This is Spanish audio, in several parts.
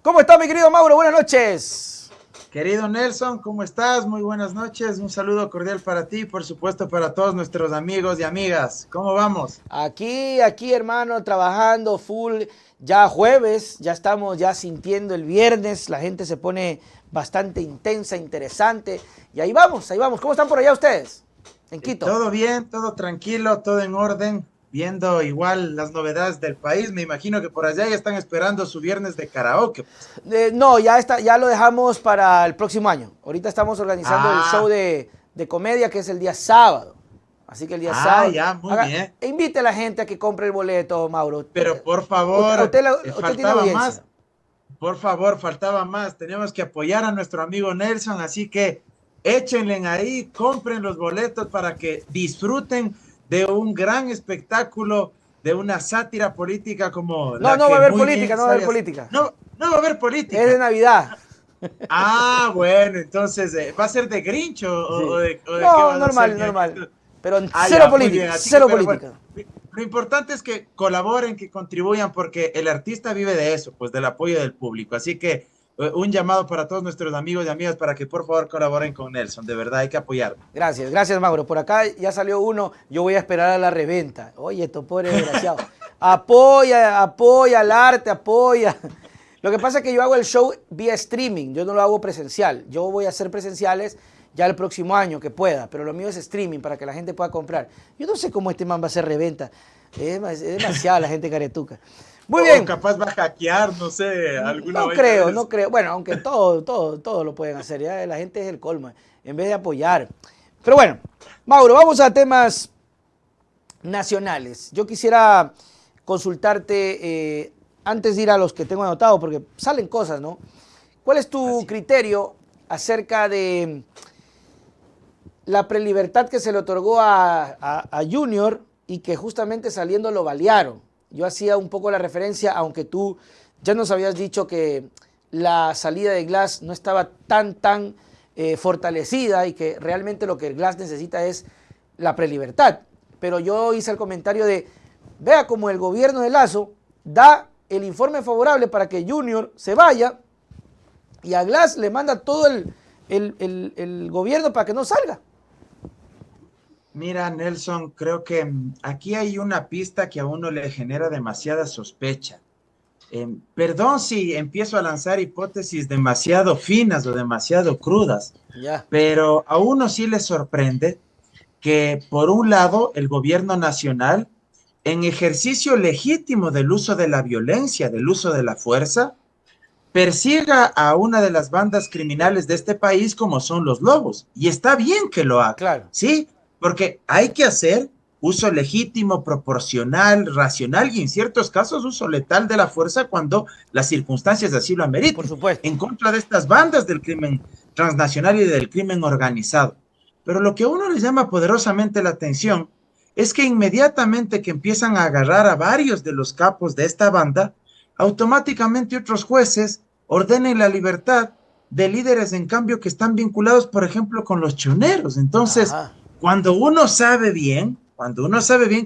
¿Cómo está mi querido Mauro? Buenas noches. Querido Nelson, ¿cómo estás? Muy buenas noches. Un saludo cordial para ti y por supuesto para todos nuestros amigos y amigas. ¿Cómo vamos? Aquí, hermano, trabajando full. Ya jueves, ya estamos ya sintiendo el viernes. La gente se pone bastante intensa, interesante. Y ahí vamos, ahí vamos. ¿Cómo están por allá ustedes? En Quito. Todo bien, todo tranquilo, todo en orden. Viendo igual las novedades del país. Me imagino que por allá ya están esperando su viernes de karaoke. No, ya lo dejamos para el próximo año. Ahorita estamos organizando el show de comedia que es el día sábado. Así que el día sábado. Ya, muy bien. Invite a la gente a que compre el boleto, Mauro. Pero por favor, usted tiene faltaba audiencia. más. Por favor, faltaba más. Tenemos que apoyar a nuestro amigo Nelson, así que échenle ahí, compren los boletos para que disfruten de un gran espectáculo, de una sátira política como No, no va a haber política, no va a haber política. No, no va a haber política. Es de Navidad. Bueno, entonces, ¿va a ser de Grinch o de qué No, va a normal, ser? normal. Pero cero Ya, muy política, bien. Así cero que, pero política. bueno, lo importante es que colaboren, que contribuyan, porque el artista vive de eso, pues del apoyo del público. Así que un llamado para todos nuestros amigos y amigas para que por favor colaboren con Nelson. De verdad, hay que apoyarlo. Gracias, gracias, Mauro. Por acá ya salió uno, yo voy a esperar a la reventa. Oye, estos pobres desgraciados. Apoya al arte, apoya. Lo que pasa es que yo hago el show vía streaming, yo no lo hago presencial. Yo voy a hacer presenciales ya el próximo año que pueda, pero lo mío es streaming para que la gente pueda comprar. Yo no sé cómo este man va a hacer reventa. Es demasiada la gente caretuca. Muy bien. Capaz va a hackear, no sé, alguna No creo, no creo. Bueno, aunque todo lo pueden hacer. Ya la gente es el colmo, en vez de apoyar. Pero bueno, Mauro, vamos a temas nacionales. Yo quisiera consultarte, antes de ir a los que tengo anotado, porque salen cosas, ¿no? ¿Cuál es tu criterio acerca de la prelibertad que se le otorgó a Junior y que justamente saliendo lo balearon? Yo hacía un poco la referencia, aunque tú ya nos habías dicho que la salida de Glass no estaba tan fortalecida y que realmente lo que el Glass necesita es la prelibertad. Pero yo hice el comentario de, vea como el gobierno de Lazo da el informe favorable para que Junior se vaya y a Glass le manda todo el gobierno para que no salga. Mira, Nelson, creo que aquí hay una pista que a uno le genera demasiada sospecha. Perdón si empiezo a lanzar hipótesis demasiado finas o demasiado crudas, pero a uno sí le sorprende que, por un lado, el gobierno nacional, en ejercicio legítimo del uso de la violencia, del uso de la fuerza, persiga a una de las bandas criminales de este país como son los Lobos. Y está bien que lo haga, claro. ¿sí? Porque hay que hacer uso legítimo, proporcional, racional y en ciertos casos uso letal de la fuerza cuando las circunstancias así lo ameriten. Por supuesto. En contra de estas bandas del crimen transnacional y del crimen organizado. Pero lo que a uno le llama poderosamente la atención es que inmediatamente que empiezan a agarrar a varios de los capos de esta banda, automáticamente otros jueces ordenen la libertad de líderes, en cambio, que están vinculados, por ejemplo, con los choneros. Entonces, cuando uno sabe bien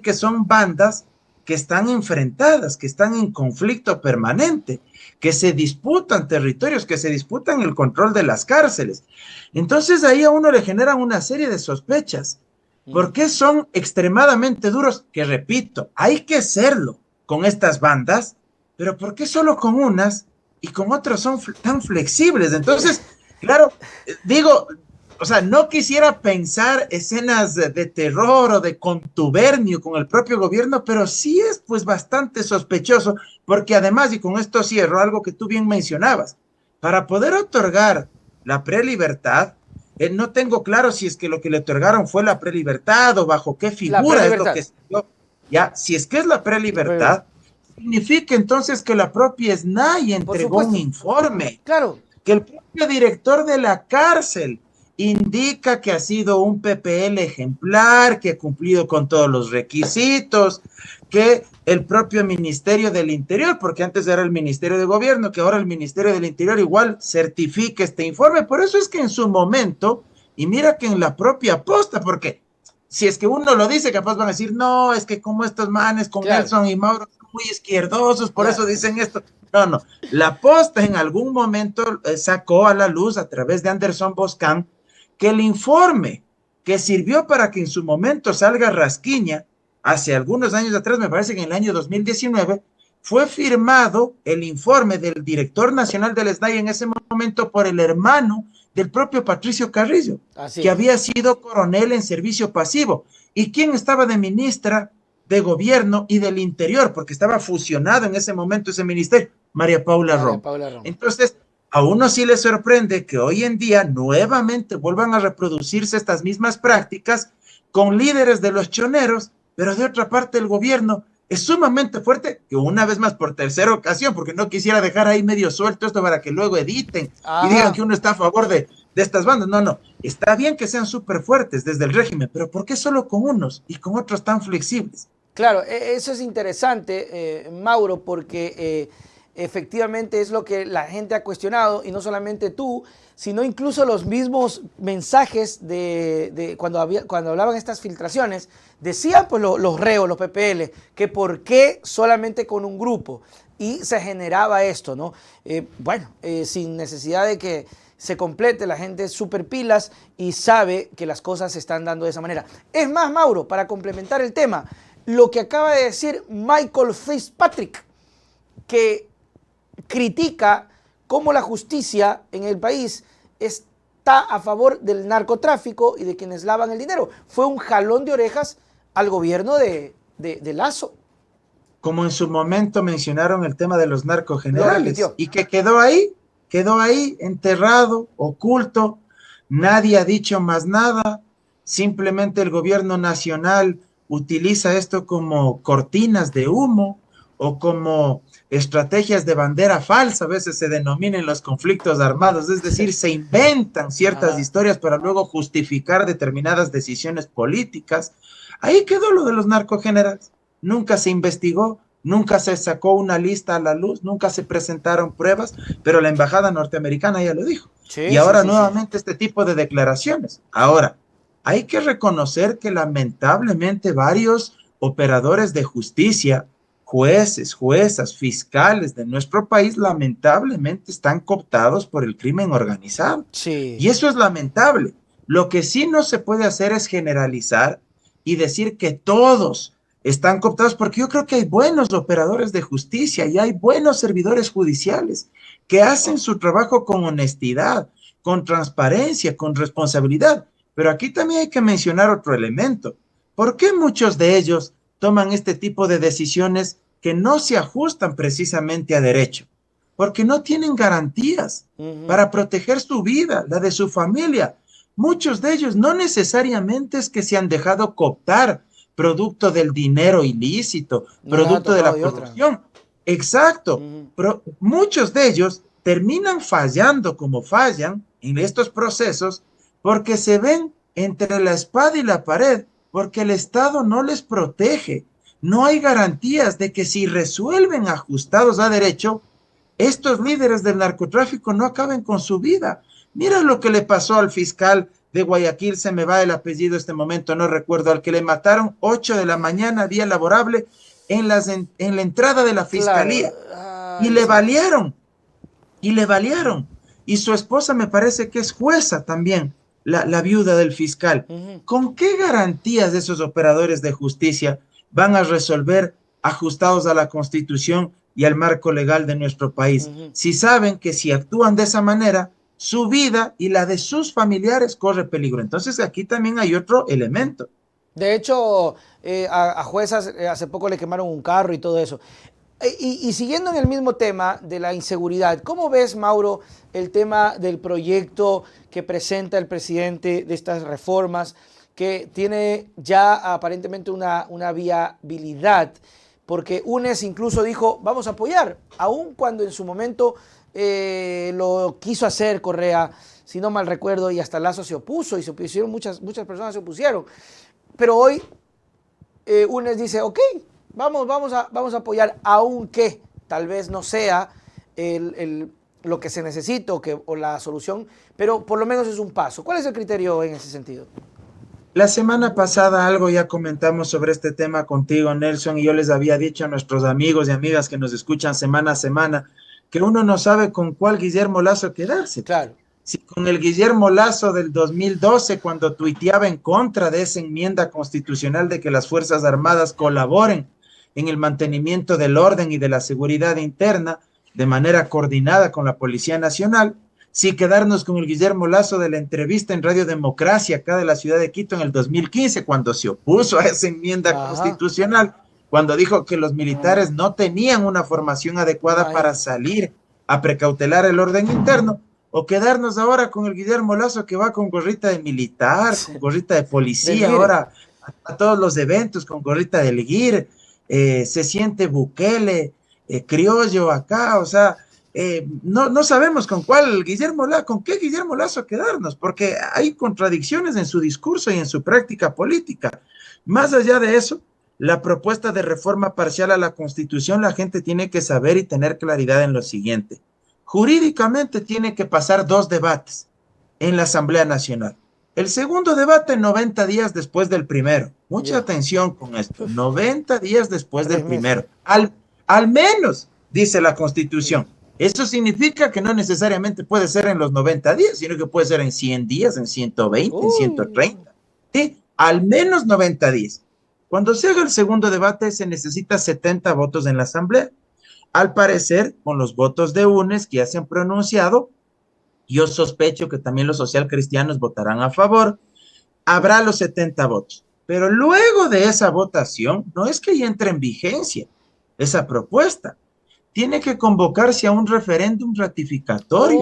que son bandas que están enfrentadas, que están en conflicto permanente, que se disputan territorios, que se disputan el control de las cárceles. Entonces ahí a uno le generan una serie de sospechas. ¿Por qué son extremadamente duros? Que repito, hay que serlo con estas bandas, pero ¿por qué solo con unas y con otras son tan flexibles? Entonces, claro, digo, o sea, no quisiera pensar escenas de terror o de contubernio con el propio gobierno, pero sí es pues bastante sospechoso, porque además, y con esto cierro, algo que tú bien mencionabas, para poder otorgar la prelibertad, no tengo claro si es que lo que le otorgaron fue la prelibertad o bajo qué figura es lo que se dio. Ya, si es que es la prelibertad, significa entonces que la propia SNAI entregó un informe. Claro. Que el propio director de la cárcel indica que ha sido un PPL ejemplar, que ha cumplido con todos los requisitos, que el propio Ministerio del Interior, porque antes era el Ministerio de Gobierno, que ahora el Ministerio del Interior igual certifica este informe. Por eso es que en su momento, y mira que en la propia posta, porque si es que uno lo dice, capaz van a decir, no, es que como estos manes con Nelson y Mauro son muy izquierdosos, por eso dicen esto. No, no. La Posta en algún momento sacó a la luz a través de Anderson Boscan que el informe que sirvió para que en su momento salga Rasquiña, hace algunos años atrás, me parece que en el año 2019, fue firmado el informe del director nacional del SNAI en ese momento por el hermano del propio Patricio Carrillo, Así que es. había sido coronel en servicio pasivo. ¿Y quién estaba de ministra de Gobierno y del Interior? Porque estaba fusionado en ese momento ese ministerio, María Paula María Rom. Paula Romo. Entonces, a uno sí le sorprende que hoy en día nuevamente vuelvan a reproducirse estas mismas prácticas con líderes de los choneros, pero de otra parte el gobierno es sumamente fuerte, que una vez más por tercera ocasión, porque no quisiera dejar ahí medio suelto esto para que luego editen y digan Ajá. que uno está a favor de estas bandas. No, no, está bien que sean súper fuertes desde el régimen, pero ¿por qué solo con unos y con otros tan flexibles? Claro, eso es interesante, Mauro, porque efectivamente es lo que la gente ha cuestionado, y no solamente tú, sino incluso los mismos mensajes de cuando hablaban estas filtraciones, decían pues los reos, los PPL, que por qué solamente con un grupo, y se generaba esto, ¿no? Sin necesidad de que se complete, la gente es súper pilas y sabe que las cosas se están dando de esa manera. Es más, Mauro, para complementar el tema, lo que acaba de decir Michael Fitzpatrick, que critica cómo la justicia en el país está a favor del narcotráfico y de quienes lavan el dinero. Fue un jalón de orejas al gobierno de Lazo. Como en su momento mencionaron el tema de los Lo narcogenerales, repitió. y que quedó ahí, enterrado, oculto, nadie ha dicho más nada, simplemente el gobierno nacional utiliza esto como cortinas de humo o como estrategias de bandera falsa, a veces se denominan los conflictos armados, es decir, se inventan ciertas Ajá. historias para luego justificar determinadas decisiones políticas. Ahí quedó lo de los narcogenerales. Nunca se investigó, nunca se sacó una lista a la luz, nunca se presentaron pruebas, pero la embajada norteamericana ya lo dijo. Y Sí, sí, ahora sí, sí. nuevamente este tipo de declaraciones. Ahora, hay que reconocer que lamentablemente varios operadores de justicia, jueces, juezas, fiscales de nuestro país, lamentablemente están cooptados por el crimen organizado. Sí. Y eso es lamentable. Lo que sí no se puede hacer es generalizar y decir que todos están cooptados, porque yo creo que hay buenos operadores de justicia y hay buenos servidores judiciales que hacen su trabajo con honestidad, con transparencia, con responsabilidad. Pero aquí también hay que mencionar otro elemento. ¿Por qué muchos de ellos toman este tipo de decisiones que no se ajustan precisamente a derecho? Porque no tienen garantías Ujú. para proteger su vida, la de su familia. Muchos de ellos no necesariamente es que se han dejado cooptar producto del dinero ilícito, No les ha producto de tocado la de otra. corrupción. Exacto, Ujú. pero muchos de ellos terminan fallando como fallan en estos procesos porque se ven entre la espada y la pared, porque el Estado no les protege. No hay garantías de que si resuelven ajustados a derecho, estos líderes del narcotráfico no acaben con su vida. Mira lo que le pasó al fiscal de Guayaquil, se me va el apellido este momento, no recuerdo, al que le mataron 8 de la mañana, día laborable, en la entrada de la Claro. fiscalía. Y Ay, le sí. valieron, y le valieron. Y su esposa me parece que es jueza también, la viuda del fiscal. Ujú. ¿Con qué garantías esos operadores de justicia van a resolver ajustados a la Constitución y al marco legal de nuestro país? Ujú. Si saben que si actúan de esa manera, su vida y la de sus familiares corre peligro. Entonces aquí también hay otro elemento. De hecho, a juezas hace poco le quemaron un carro y todo eso. Y siguiendo en el mismo tema de la inseguridad, ¿cómo ves, Mauro, el tema del proyecto que presenta el presidente de estas reformas, que tiene ya aparentemente una viabilidad? Porque UNES incluso dijo, vamos a apoyar, aun cuando en su momento lo quiso hacer Correa, si no mal recuerdo, y hasta Lazo se opuso, y se opusieron, muchas personas se opusieron. Pero hoy UNES dice, ok, vamos a apoyar, aunque tal vez no sea lo que se necesita o la solución, pero por lo menos es un paso. ¿Cuál es el criterio en ese sentido? La semana pasada algo ya comentamos sobre este tema contigo, Nelson, y yo les había dicho a nuestros amigos y amigas que nos escuchan semana a semana, que uno no sabe con cuál Guillermo Lazo quedarse. Claro. Si con el Guillermo Lazo del 2012, cuando tuiteaba en contra de esa enmienda constitucional de que las Fuerzas Armadas colaboren en el mantenimiento del orden y de la seguridad interna de manera coordinada con la Policía Nacional, si quedarnos con el Guillermo Lazo de la entrevista en Radio Democracia acá de la ciudad de Quito en el 2015, cuando se opuso a esa enmienda constitucional, cuando dijo que los militares no tenían una formación adecuada para salir a precautelar el orden interno, o quedarnos ahora con el Guillermo Lazo que va con gorrita de militar, con gorrita de policía, ahora a todos los eventos con gorrita del GIR, se siente Bukele, criollo acá, o sea, no sabemos con cuál Guillermo Lazo, con qué Guillermo Lazo quedarnos, porque hay contradicciones en su discurso y en su práctica política. Más allá de eso, la propuesta de reforma parcial a la Constitución, la gente tiene que saber y tener claridad en lo siguiente. Jurídicamente tiene que pasar 2 debates en la Asamblea Nacional. El segundo debate 90 días después del primero. Mucha atención con esto. 90 días después del primero. Al menos, dice la Constitución. Eso significa que no necesariamente puede ser en los 90 días, sino que puede ser en 100 días, en 120, en 130. ¿Sí? Al menos 90 días. Cuando se haga el segundo debate se necesita 70 votos en la Asamblea. Al parecer, con los votos de UNES que ya se han pronunciado, yo sospecho que también los socialcristianos votarán a favor, habrá los 70 votos. Pero luego de esa votación, no es que ya entre en vigencia esa propuesta. Tiene que convocarse a un referéndum ratificatorio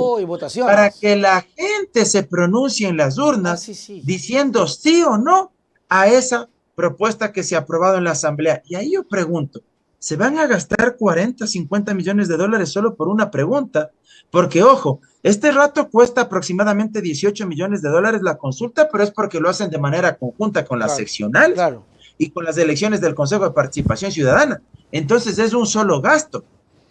para que la gente se pronuncie en las urnas diciendo sí o no a esa propuesta que se ha aprobado en la Asamblea. Y ahí yo pregunto, ¿se van a gastar 40, 50 millones de dólares solo por una pregunta? Porque, ojo, este rato cuesta aproximadamente 18 millones de dólares la consulta, pero es porque lo hacen de manera conjunta con las seccionales y con las elecciones del Consejo de Participación Ciudadana. Entonces es un solo gasto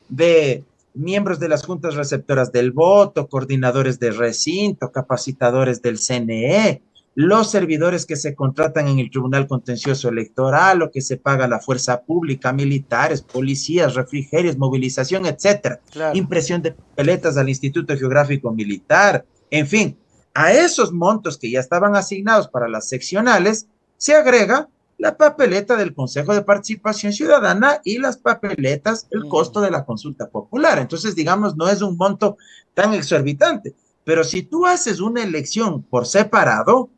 de miembros de las juntas receptoras del voto, coordinadores de recinto, capacitadores del CNE, los servidores que se contratan en el Tribunal Contencioso Electoral, lo que se paga a la fuerza pública, militares, policías, refrigerios, movilización, etcétera. Impresión de papeletas al Instituto Geográfico Militar, en fin, a esos montos que ya estaban asignados para las seccionales, se agrega la papeleta del Consejo de Participación Ciudadana y las papeletas, el costo de la consulta popular. Entonces, digamos, no es un monto tan exorbitante, pero si tú haces una elección por separado,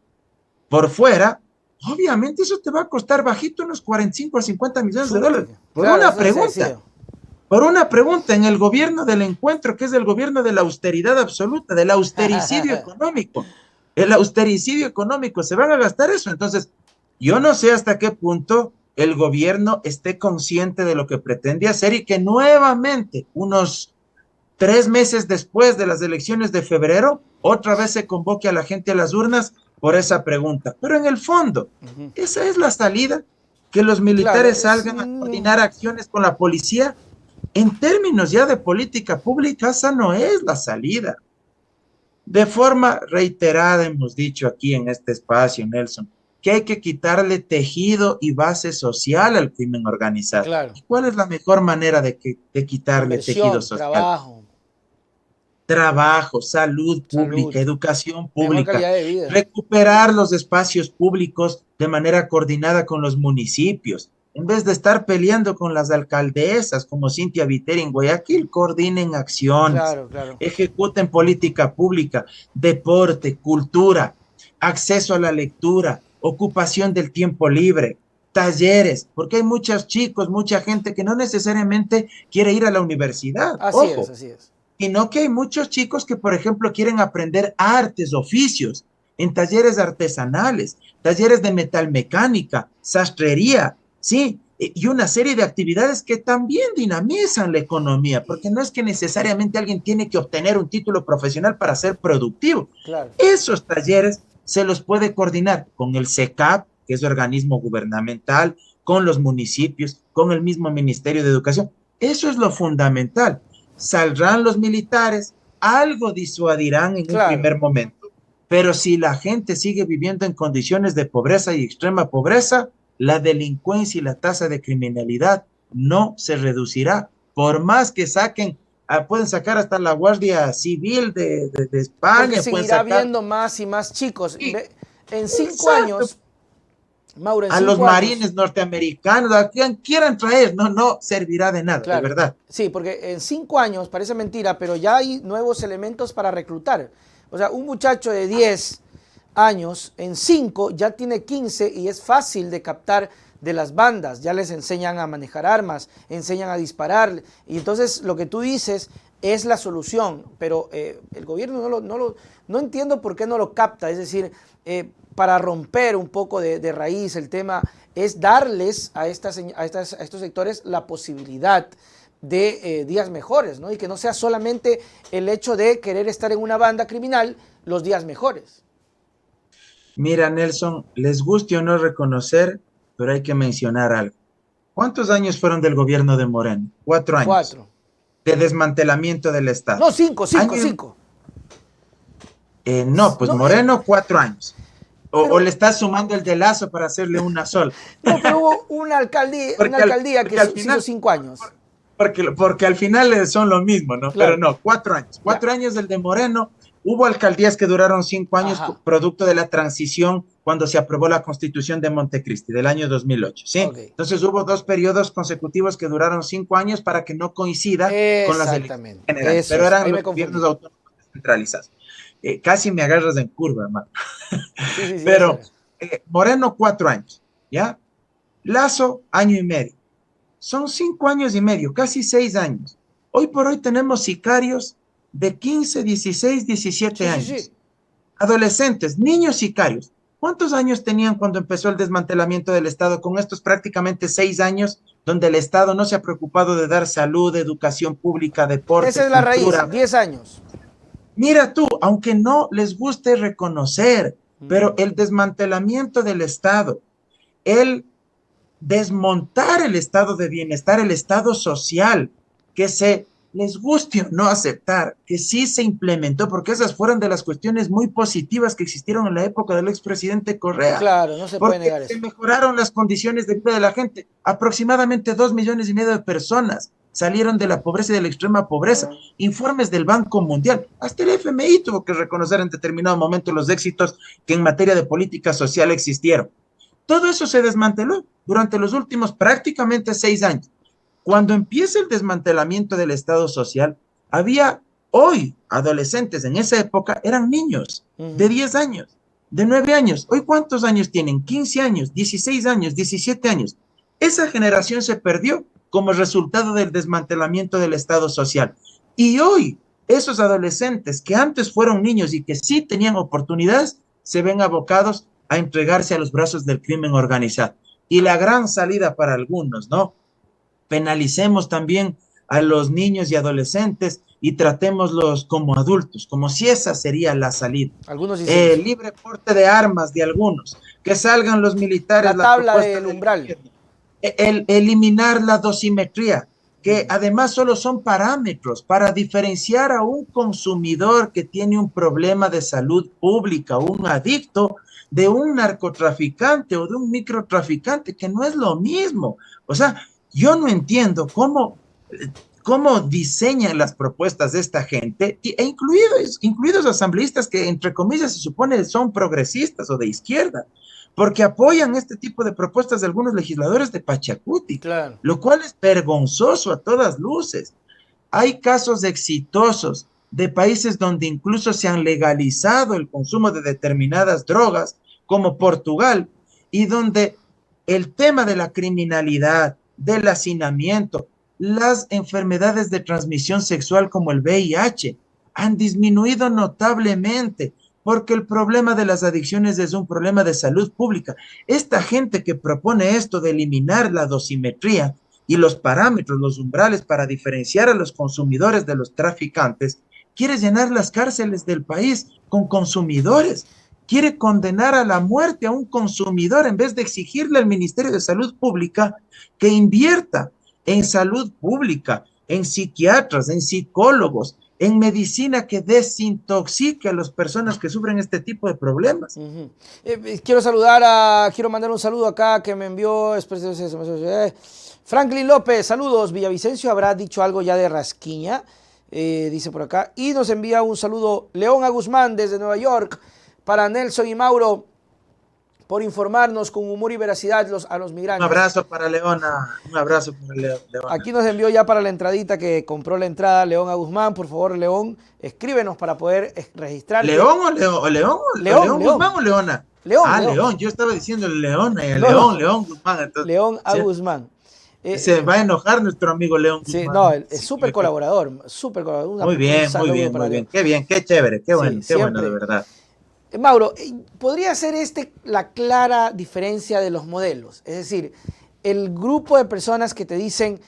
por fuera, obviamente eso te va a costar bajito unos 45 a 50 millones de dólares por una pregunta. Por una pregunta en el gobierno del encuentro, que es el gobierno de la austeridad absoluta, del austericidio económico. El austericidio económico, ¿se van a gastar eso? Entonces, yo no sé hasta qué punto el gobierno esté consciente de lo que pretende hacer y que nuevamente, unos 3 meses después de las elecciones de febrero, otra vez se convoque a la gente a las urnas por esa pregunta. Pero en el fondo, esa es la salida, que los militares salgan a coordinar acciones con la policía. En términos ya de política pública, esa no es la salida. De forma reiterada hemos dicho aquí en este espacio, Nelson, que hay que quitarle tejido y base social al crimen organizado. ¿Y cuál es la mejor manera de quitarle tejido social? Trabajo, salud pública, educación pública, recuperar los espacios públicos de manera coordinada con los municipios. En vez de estar peleando con las alcaldesas como Cintia Viteri en Guayaquil, coordinen acciones, ejecuten política pública, deporte, cultura, acceso a la lectura, ocupación del tiempo libre, talleres, porque hay muchos chicos, mucha gente que no necesariamente quiere ir a la universidad. Así es. Sino que hay muchos chicos que, por ejemplo, quieren aprender artes, oficios, en talleres artesanales, talleres de metalmecánica, sastrería, ¿sí? Y una serie de actividades que también dinamizan la economía, porque no es que necesariamente alguien tiene que obtener un título profesional para ser productivo. Esos talleres se los puede coordinar con el SECAP, que es organismo gubernamental, con los municipios, con el mismo Ministerio de Educación. Eso es lo fundamental. Saldrán los militares, algo disuadirán en un primer momento, pero si la gente sigue viviendo en condiciones de pobreza y extrema pobreza, la delincuencia y la tasa de criminalidad no se reducirá, por más que saquen pueden sacar hasta la Guardia Civil de España. Porque Pueden seguirá sacar, habiendo más y más chicos. sí, En 5 años, exacto, Mauro, en a los 5 años, marines norteamericanos, a quien quieran traer, no servirá de nada, de claro, verdad. sí, porque en 5 años, parece mentira, pero ya hay nuevos elementos para reclutar. O sea, un muchacho de 10 años, en 5 ya tiene 15 y es fácil de captar de las bandas. Ya les enseñan a manejar armas, enseñan a disparar. Y entonces lo que tú dices es la solución, pero el gobierno no entiendo por qué no lo capta. Es decir, para romper un poco de raíz el tema es darles a estos sectores la posibilidad de días mejores, ¿no? Y que no sea solamente el hecho de querer estar en una banda criminal los días mejores. Mira, Nelson, les guste o no reconocer, pero hay que mencionar algo. ¿Cuántos años fueron del gobierno de Moreno? 4 años 4. de desmantelamiento del Estado. No, 5, 5, Año, 5. no, pues No, Moreno, 4 años. O le pero, estás sumando el de Lazo para hacerle una sola. no, pero hubo una Porque alcaldía que porque al se hizo final, 5 años. porque al final son lo mismo, ¿no? Pero Claro, no, 4 años. ya. 4 años del de Moreno. Hubo alcaldías que duraron 5 años, Ajá, producto de la transición cuando se aprobó la Constitución de Montecristi del año 2008, ¿sí? ok. Entonces hubo 2 periodos consecutivos que duraron 5 años para que no coincida con las elecciones Exactamente, generales, eso pero es. eran Ahí me los gobiernos confundí. autónomos descentralizados. Casi me agarras en curva, hermano. Sí, sí, sí, eso Pero era. Moreno, 4 años, ¿ya? Lazo, año y medio. Son 5 años y medio, casi 6 años. Hoy por hoy tenemos sicarios de 15, 16, 17 Sí, sí, sí. años. Adolescentes, niños sicarios. ¿Cuántos años tenían cuando empezó el desmantelamiento del Estado con estos prácticamente 6 años donde el Estado no se ha preocupado de dar salud, educación pública, Esa deporte, es la raíz, cultura? 10 años. Mira tú, aunque no les guste reconocer, pero Ujú. el desmantelamiento del Estado, el desmontar el estado de bienestar, el estado social, que se les guste o no aceptar, que sí se implementó, porque esas fueron de las cuestiones muy positivas que existieron en la época del expresidente Correa, Claro, no se puede porque negar se eso. mejoraron las condiciones de vida de la gente. Aproximadamente 2,5 millones de personas salieron de la pobreza y de la extrema pobreza. Informes del Banco Mundial, hasta el FMI tuvo que reconocer en determinado momento los éxitos que en materia de política social existieron. Todo eso se desmanteló durante los últimos prácticamente 6 años. Cuando empieza el desmantelamiento del Estado social, había hoy adolescentes en esa época, eran niños de Ujú. 10 años, de 9 años. Hoy, ¿cuántos años tienen? 15 años, 16 años, 17 años. Esa generación se perdió como resultado del desmantelamiento del Estado social. Y hoy, esos adolescentes que antes fueron niños y que sí tenían oportunidades, se ven abocados a entregarse a los brazos del crimen organizado. Y la gran salida para algunos, ¿no? Penalicemos también a los niños y adolescentes y tratémoslos como adultos, como si esa sería la salida. Algunos dicen eso. Libre porte de armas de algunos, que salgan los militares, La la tabla propuesta del del umbral. gobierno, eliminar la dosimetría, que Ujú. además solo son parámetros para diferenciar a un consumidor que tiene un problema de salud pública, un adicto, de un narcotraficante o de un microtraficante, que no es lo mismo. O sea, yo no entiendo cómo diseñan las propuestas de esta gente, incluidos asambleístas que, entre comillas, se supone son progresistas o de izquierda, porque apoyan este tipo de propuestas de algunos legisladores de Pachacuti, Claro. lo cual es vergonzoso a todas luces. Hay casos exitosos de países donde incluso se han legalizado el consumo de determinadas drogas, como Portugal, y donde el tema de la criminalidad, del hacinamiento, las enfermedades de transmisión sexual como el VIH han disminuido notablemente, porque el problema de las adicciones es un problema de salud pública. Esta gente que propone esto de eliminar la dosimetría y los parámetros, los umbrales para diferenciar a los consumidores de los traficantes, quiere llenar las cárceles del país con consumidores, quiere condenar a la muerte a un consumidor en vez de exigirle al Ministerio de Salud Pública que invierta en salud pública, en psiquiatras, en psicólogos, en medicina que desintoxique a las personas que sufren este tipo de problemas. Ujú. Quiero mandar un saludo acá que me envió Franklin López, saludos. Villavicencio habrá dicho algo ya de Rasquiña. dice por acá. Y nos envía un saludo León A. Guzmán desde Nueva York para Nelson y Mauro por informarnos con humor y veracidad a los Un migrantes. abrazo para Leona, un abrazo para Leona. Aquí nos envió ya para la entradita que compró la entrada León A. Guzmán. Por favor, León, escríbenos para poder registrarte. ¿León o León Guzmán o Leona? León. Yo estaba diciendo Leona, León Guzmán. Entonces, León A. Guzmán. Se va a enojar nuestro amigo León Guzmán. Sí, no, es súper colaborador, súper colaborador. Muy bien. Qué bien, qué chévere, qué bueno, qué bueno, de verdad. Mauro, ¿podría ser la clara diferencia de los modelos? Es decir, el grupo de personas que te dicen,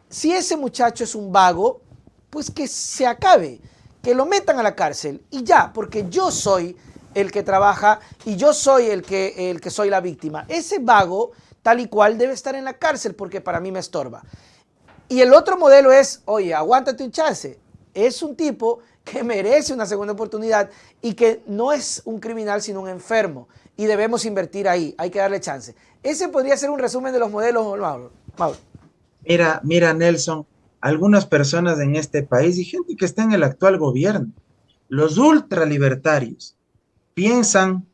si ese muchacho es un vago, pues que se acabe, que lo metan a la cárcel y ya, porque yo soy el que trabaja y yo soy el que soy la víctima. Ese vago, tal y cual, debe estar en la cárcel porque para mí me estorba. Y el otro modelo es, oye, aguántate un chance. Es un tipo que merece una segunda oportunidad y que no es un criminal sino un enfermo y debemos invertir ahí, hay que darle chance. Ese podría ser un resumen de los modelos, Mauro. Mira, Nelson, algunas personas en este país y gente que está en el actual gobierno, los ultralibertarios, piensan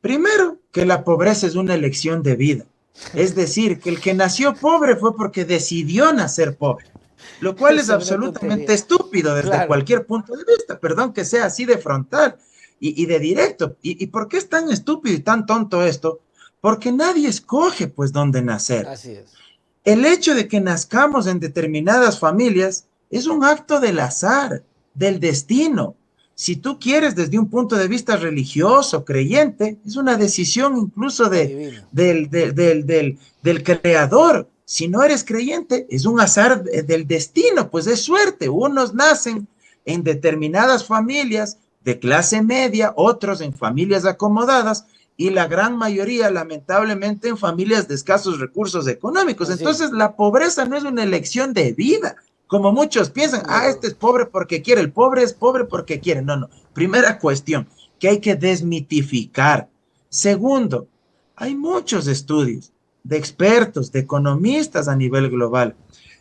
primero que la pobreza es una elección de vida. Es decir, que el que nació pobre fue porque decidió nacer pobre. Lo cual es absolutamente estúpido desde cualquier punto de vista, perdón que sea así de frontal y de directo. ¿Y por qué es tan estúpido y tan tonto esto? Porque nadie escoge pues dónde nacer. Así es. El hecho de que nazcamos en determinadas familias es un acto del azar, del destino. Si tú quieres desde un punto de vista religioso, creyente, es una decisión incluso del creador. Si no eres creyente, es un azar del destino, pues es suerte. Unos nacen en determinadas familias de clase media, otros en familias acomodadas y la gran mayoría, lamentablemente, en familias de escasos recursos económicos. Entonces, la pobreza no es una elección de vida, como muchos piensan. Este es pobre porque quiere, el pobre es pobre porque quiere. No. Primera cuestión que hay que desmitificar. Segundo, hay muchos estudios de expertos, de economistas a nivel global.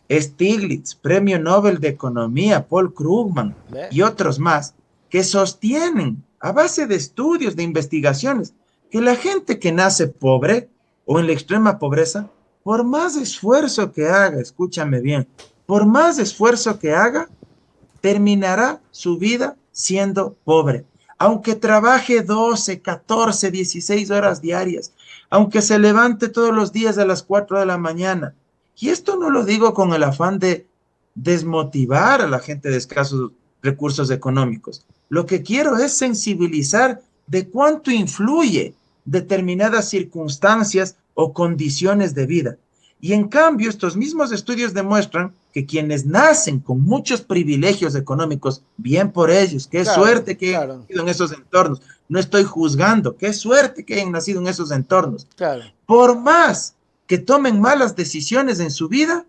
Stiglitz, Premio Nobel de Economía, Paul Krugman y otros más, que sostienen a base de estudios, de investigaciones, que la gente que nace pobre o en la extrema pobreza, por más esfuerzo que haga, escúchame bien, por más esfuerzo que haga, terminará su vida siendo pobre. Aunque trabaje 12, 14, 16 horas diarias, aunque se levante todos los días a las 4 de la mañana. Y esto no lo digo con el afán de desmotivar a la gente de escasos recursos económicos. Lo que quiero es sensibilizar de cuánto influye determinadas circunstancias o condiciones de vida. Y en cambio, estos mismos estudios demuestran que quienes nacen con muchos privilegios económicos, bien por ellos, qué suerte que hayan nacido en esos entornos. No estoy juzgando, qué suerte que hayan nacido en esos entornos. Por más que tomen malas decisiones en su vida,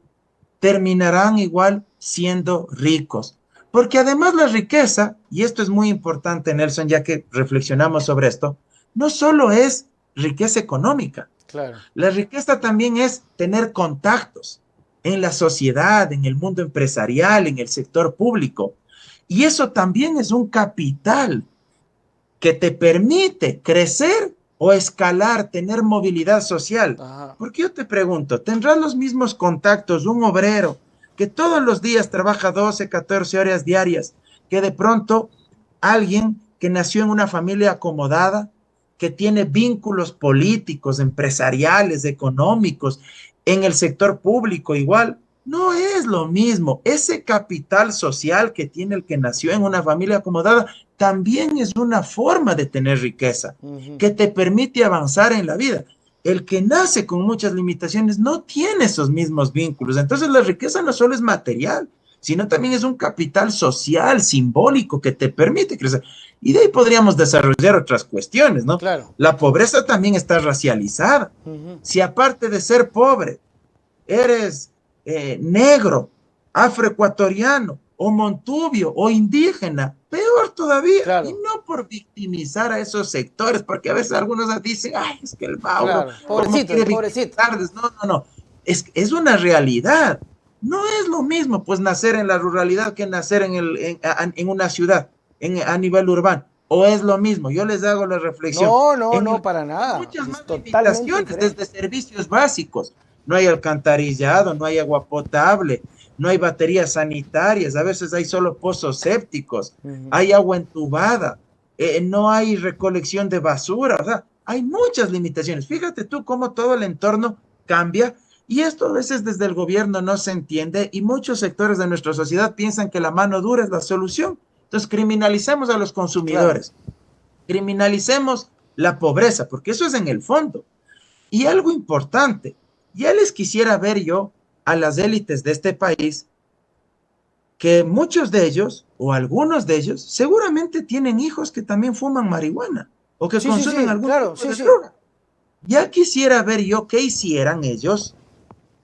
terminarán igual siendo ricos. Porque además la riqueza, y esto es muy importante, Nelson, ya que reflexionamos sobre esto, no solo es riqueza económica. La riqueza también es tener contactos en la sociedad, en el mundo empresarial, en el sector público. Y eso también es un capital que te permite crecer o escalar, tener movilidad social. Porque yo te pregunto, ¿tendrás los mismos contactos un obrero que todos los días trabaja 12, 14 horas diarias, que de pronto alguien que nació en una familia acomodada, que tiene vínculos políticos, empresariales, económicos, en el sector público igual? No es lo mismo. Ese capital social que tiene el que nació en una familia acomodada también es una forma de tener riqueza, que te permite avanzar en la vida. El que nace con muchas limitaciones no tiene esos mismos vínculos. Entonces la riqueza no solo es material, sino también es un capital social, simbólico, que te permite crecer. Y de ahí podríamos desarrollar otras cuestiones, ¿no? La pobreza también está racializada. Si aparte de ser pobre, eres negro, afroecuatoriano, o montubio, o indígena, peor todavía. Y no por victimizar a esos sectores, porque a veces algunos dicen, ay, es que el Mauro, pobrecito. No. Es una realidad. No es lo mismo, pues, nacer en la ruralidad que nacer en una ciudad, a nivel urbano. O es lo mismo, yo les hago la reflexión. No, no, En no, el para campo hay nada. muchas Es más totalmente limitaciones, diferente. desde servicios básicos. No hay alcantarillado, no hay agua potable, no hay baterías sanitarias, a veces hay solo pozos sépticos, Ujú. hay agua entubada, no hay recolección de basura, o sea, hay muchas limitaciones. Fíjate tú cómo todo el entorno cambia y esto a veces desde el gobierno no se entiende y muchos sectores de nuestra sociedad piensan que la mano dura es la solución. Entonces criminalicemos a los Claro. consumidores, criminalicemos la pobreza, porque eso es en el fondo. Y algo importante, ya les quisiera ver yo a las élites de este país que muchos de ellos o algunos de ellos seguramente tienen hijos que también fuman marihuana o que Sí, sí, consumen sí, algún claro, tipo sí, de sí. droga. Ya quisiera ver yo qué hicieran ellos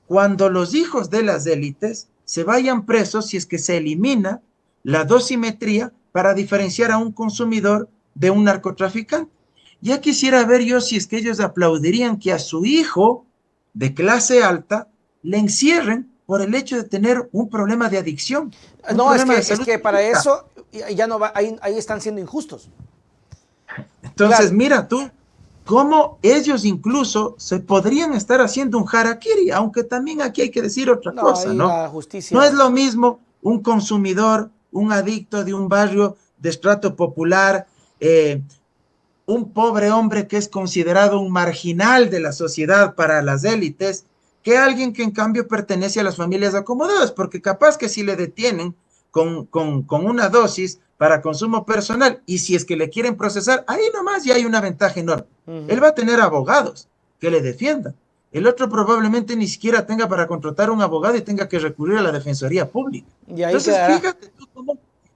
cuando los hijos de las élites se vayan presos si es que se elimina la dosimetría para diferenciar a un consumidor de un narcotraficante. Ya quisiera ver yo si es que ellos aplaudirían que a su hijo de clase alta le encierren por el hecho de tener un problema de adicción, un No, problema de es salud que para pública. eso ya no va, ahí están siendo injustos. Entonces, Claro. mira tú, cómo ellos incluso se podrían estar haciendo un harakiri, aunque también aquí hay que decir otra No, cosa, ahí ¿no? la No es justicia. lo mismo un consumidor, un adicto de un barrio de estrato popular, un pobre hombre que es considerado un marginal de la sociedad para las élites, que alguien que en cambio pertenece a las familias acomodadas, porque capaz que si le detienen con una dosis para consumo personal y si es que le quieren procesar, ahí nomás ya hay una ventaja enorme. Él Ujú. va a tener abogados que le defiendan. El otro probablemente ni siquiera tenga para contratar un abogado y tenga que recurrir a la Defensoría Pública. Y ahí Entonces, quedará. fíjate tú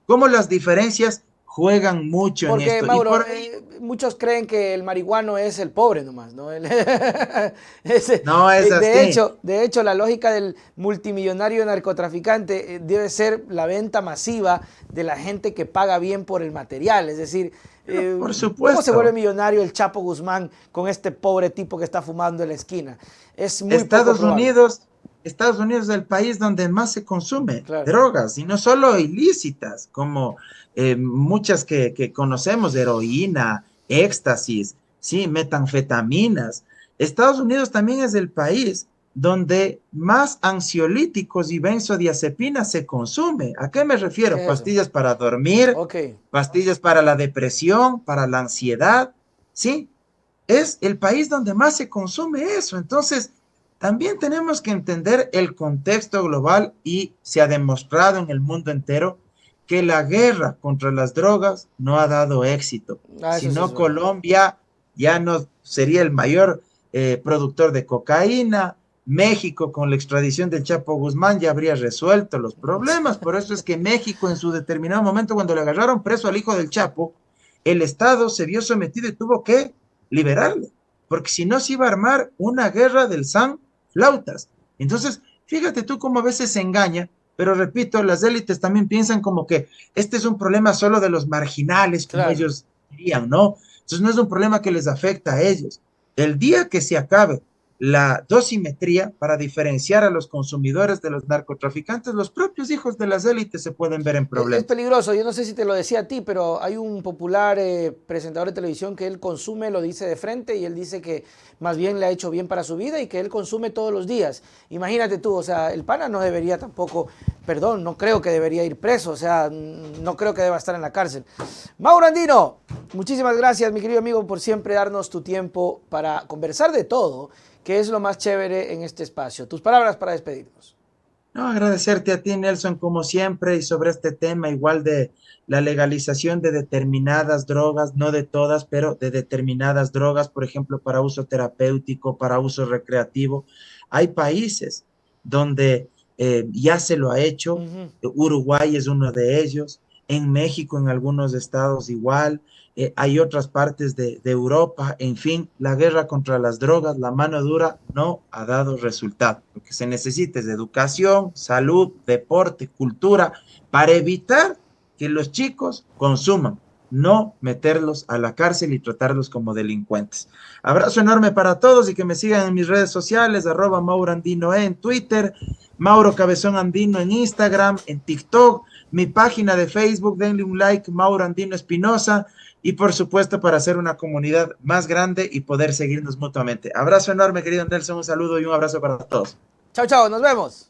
cómo las diferencias juegan mucho en Porque, esto. Y Mauro, por ahí, muchos creen que el marihuano es el pobre nomás, ¿no? no es así. De hecho, la lógica del multimillonario narcotraficante debe ser la venta masiva de la gente que paga bien por el material. Es decir, Pero por ¿cómo se vuelve supuesto, millonario el Chapo Guzmán con este pobre tipo que está fumando en la esquina? Es muy poco Estados probable. Unidos, Estados Unidos es el país donde más se consume Claro. drogas, y no solo ilícitas, como muchas que conocemos, heroína, éxtasis, sí, metanfetaminas. Estados Unidos también es el país donde más ansiolíticos y benzodiazepinas se consume. ¿A qué me refiero? ¿Qué es eso? Pastillas para dormir, Ok. pastillas para la depresión, para la ansiedad, ¿sí? Es el país donde más se consume eso. Entonces, también tenemos que entender el contexto global y se ha demostrado en el mundo entero que la guerra contra las drogas no ha dado éxito. Ah, Si eso sí es no, verdad. Colombia ya no sería el mayor productor de cocaína. México, con la extradición del Chapo Guzmán, ya habría resuelto los problemas. Por eso es que México, en su determinado momento, cuando le agarraron preso al hijo del Chapo, el Estado se vio sometido y tuvo que liberarle, porque si no se iba a armar una guerra del San Flautas. Entonces, fíjate tú cómo a veces se engaña, pero repito, las élites también piensan como que este es un problema solo de los marginales, como Claro. ellos dirían, ¿no? Entonces no es un problema que les afecta a ellos. El día que se acabe la dosimetría para diferenciar a los consumidores de los narcotraficantes, los propios hijos de las élites se pueden ver en Es problemas. peligroso, yo no sé si te lo decía a ti, pero hay un popular presentador de televisión que él consume, lo dice de frente y él dice que más bien le ha hecho bien para su vida y que él consume todos los días. Imagínate tú, o sea, el pana no debería tampoco, perdón, no creo que debería ir preso, o sea, no creo que deba estar en la cárcel. Mauro Andino, muchísimas gracias, mi querido amigo, por siempre darnos tu tiempo para conversar de todo, que es lo más chévere en este espacio. Tus palabras para despedirnos. No, agradecerte a ti, Nelson, como siempre, y sobre este tema igual de la legalización de determinadas drogas, no de todas, pero de determinadas drogas, por ejemplo, para uso terapéutico, para uso recreativo. Hay países donde ya se lo ha hecho, Ujú. Uruguay es uno de ellos, en México, en algunos estados igual, hay otras partes de Europa, en fin, la guerra contra las drogas, la mano dura, no ha dado resultado. Lo que se necesita es educación, salud, deporte, cultura, para evitar que los chicos consuman. no meterlos a la cárcel y tratarlos como delincuentes. Abrazo enorme para todos y que me sigan en mis redes sociales, @MauroAndino en Twitter, Mauro Cabezón Andino en Instagram, en TikTok, mi página de Facebook, denle un like, Mauro Andino Espinosa, y por supuesto para hacer una comunidad más grande y poder seguirnos mutuamente. Abrazo enorme, querido Nelson, un saludo y un abrazo para todos. Chao, chao, nos vemos.